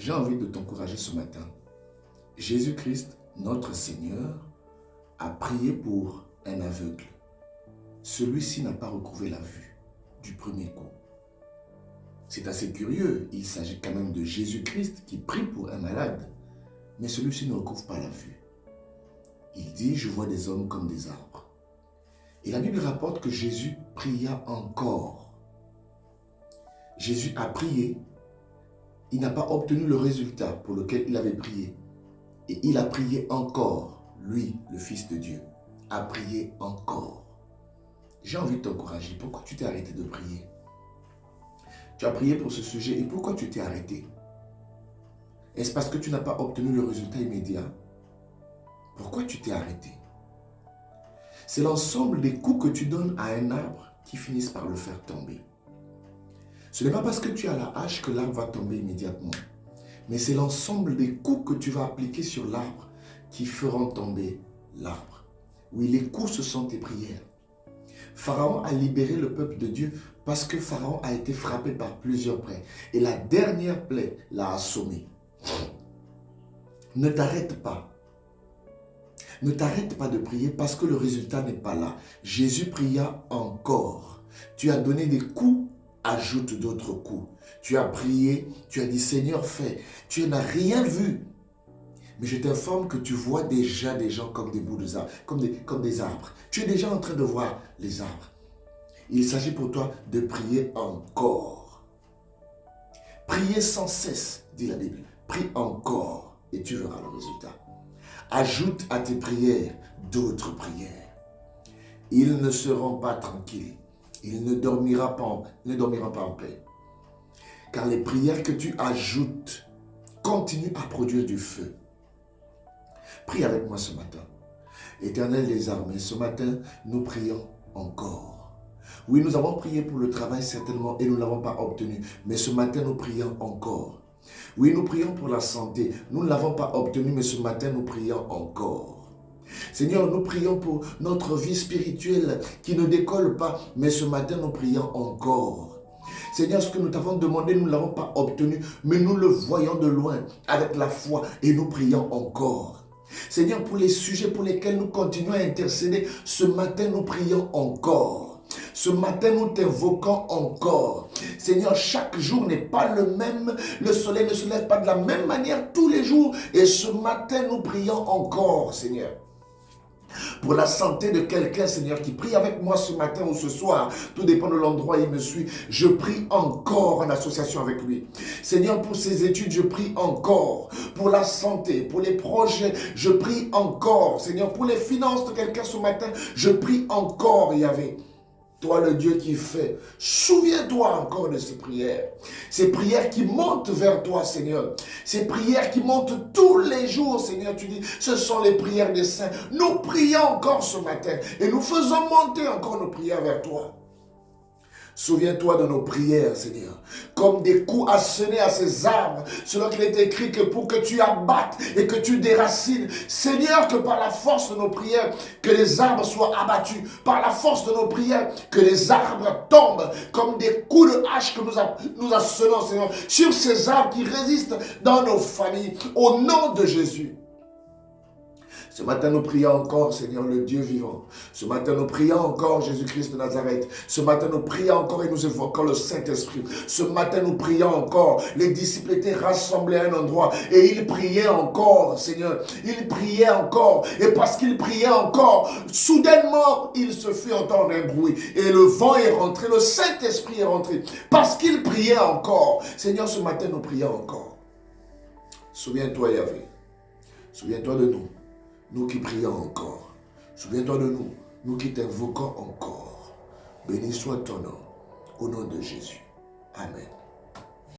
J'ai envie de t'encourager ce matin. Jésus-Christ, notre Seigneur, a prié pour un aveugle. Celui-ci n'a pas retrouvé la vue du premier coup. C'est assez curieux, il s'agit quand même de Jésus-Christ qui prie pour un malade, mais celui-ci ne retrouve pas la vue. Il dit, je vois des hommes comme des arbres. Et la Bible rapporte que Jésus pria encore. Jésus a prié, il n'a pas obtenu le résultat pour lequel il avait prié. Et il a prié encore, lui, le Fils de Dieu, a prié encore. J'ai envie de t'encourager. Pourquoi tu t'es arrêté de prier? Tu as prié pour ce sujet et pourquoi tu t'es arrêté? Est-ce parce que tu n'as pas obtenu le résultat immédiat? Pourquoi tu t'es arrêté? C'est l'ensemble des coups que tu donnes à un arbre qui finissent par le faire tomber. Ce n'est pas parce que tu as la hache que l'arbre va tomber immédiatement. Mais c'est l'ensemble des coups que tu vas appliquer sur l'arbre qui feront tomber l'arbre. Oui, les coups, ce sont tes prières. Pharaon a libéré le peuple de Dieu parce que Pharaon a été frappé par plusieurs plaies. Et la dernière plaie l'a assommé. Ne t'arrête pas. Ne t'arrête pas de prier parce que le résultat n'est pas là. Jésus pria encore. Tu as donné des coups, ajoute d'autres coups. Tu as prié, tu as dit Seigneur fais. Tu n'as rien vu. Mais je t'informe que tu vois déjà des gens comme des bouts de arbres, comme des arbres. Tu es déjà en train de voir les arbres. Il s'agit pour toi de prier encore. Priez sans cesse, dit la Bible. Prie encore et tu verras le résultat. Ajoute à tes prières d'autres prières. Ils ne seront pas tranquilles. Ils ne dormiront pas en paix. Car les prières que tu ajoutes continuent à produire du feu. Prie avec moi ce matin. Éternel des armées, ce matin, nous prions encore. Oui, nous avons prié pour le travail certainement et nous ne l'avons pas obtenu. Mais ce matin, nous prions encore. Oui, nous prions pour la santé. Nous ne l'avons pas obtenu, mais ce matin, nous prions encore. Seigneur, nous prions pour notre vie spirituelle qui ne décolle pas, mais ce matin, nous prions encore. Seigneur, ce que nous t'avons demandé, nous ne l'avons pas obtenu, mais nous le voyons de loin avec la foi et nous prions encore. Seigneur, pour les sujets pour lesquels nous continuons à intercéder, ce matin, nous prions encore. Ce matin, nous t'invoquons encore. Seigneur, chaque jour n'est pas le même. Le soleil ne se lève pas de la même manière tous les jours. Et ce matin, nous prions encore, Seigneur. Pour la santé de quelqu'un, Seigneur, qui prie avec moi ce matin ou ce soir, tout dépend de l'endroit où il me suit, je prie encore en association avec lui. Seigneur, pour ses études, je prie encore. Pour la santé, pour les projets, je prie encore. Seigneur, pour les finances de quelqu'un ce matin, je prie encore, Yahvé. Toi, le Dieu qui fait, souviens-toi encore de ces prières qui montent vers toi, Seigneur. Ces prières qui montent tous les jours, Seigneur. Tu dis, ce sont les prières des saints. Nous prions encore ce matin et nous faisons monter encore nos prières vers toi. Souviens-toi de nos prières, Seigneur, comme des coups assénés à ces arbres, selon qu'il est écrit que pour que tu abattes et que tu déracines, Seigneur, que par la force de nos prières, que les arbres soient abattus, par la force de nos prières, que les arbres tombent comme des coups de hache que nous assénons, Seigneur, sur ces arbres qui résistent dans nos familles, au nom de Jésus. Ce matin, nous prions encore, Seigneur, le Dieu vivant. Ce matin, nous prions encore, Jésus-Christ de Nazareth. Ce matin, nous prions encore et nous évoquons le Saint-Esprit. Ce matin, nous prions encore. Les disciples étaient rassemblés à un endroit et ils priaient encore, Seigneur. Ils priaient encore. Et parce qu'ils priaient encore, soudainement, il se fit entendre un bruit. Et le vent est rentré, le Saint-Esprit est rentré. Parce qu'ils priaient encore. Seigneur, ce matin, nous prions encore. Souviens-toi, Yahvé. Souviens-toi de nous. Nous qui prions encore. Souviens-toi de nous. Nous qui t'invoquons encore. Béni soit ton nom. Au nom de Jésus. Amen.